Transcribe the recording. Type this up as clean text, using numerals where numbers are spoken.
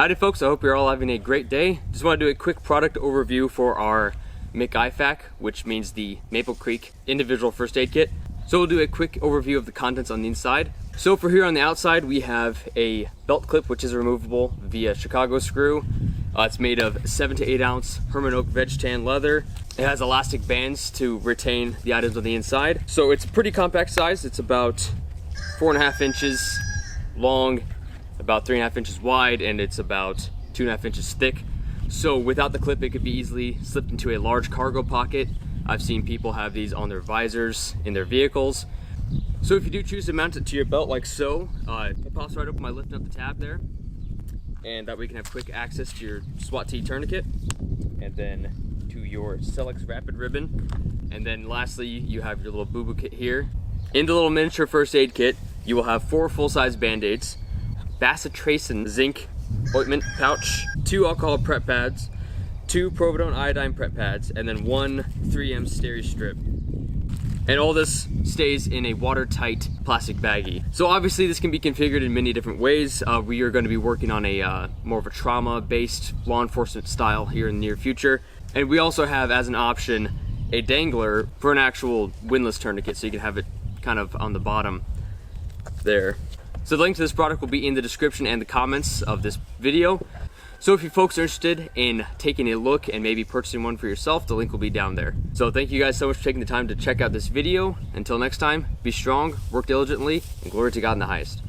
Howdy folks, I hope you're all having a great day. Just want to do a quick product overview for our McIfak, which means the Maple Creek individual first aid kit. So we'll do a quick overview of the contents on the inside. So for here on the outside, we have a belt clip, which is removable via Chicago screw. It's made of 7 to 8 ounce Herman Oak veg tan leather. It has elastic bands to retain the items on the inside. So it's a pretty compact size. It's about 4.5 inches long, about 3.5 inches wide, and it's about 2.5 inches thick. So without the clip, it could be easily slipped into a large cargo pocket. I've seen people have these on their visors in their vehicles. So if you do choose to mount it to your belt like so, it pops right open by lifting up the tab there. And that way you can have quick access to your SWAT T tourniquet, and then to your Celex Rapid ribbon. And then lastly, you have your little boo-boo kit here. In the little miniature first aid kit, you will have 4 full-size band-aids, bacitracin zinc ointment pouch, 2 alcohol prep pads, 2 povidone iodine prep pads, and then 1 3M steri strip. And all this stays in a watertight plastic baggie. So obviously this can be configured in many different ways. We are going to be working on a more of a trauma-based law enforcement style here in the near future. And we also have as an option a dangler for an actual windlass tourniquet, so you can have it kind of on the bottom there. So the link to this product will be in the description and the comments of this video. So if you folks are interested in taking a look and maybe purchasing one for yourself, the link will be down there. So thank you guys so much for taking the time to check out this video. Until next time, be strong, work diligently, and glory to God in the highest.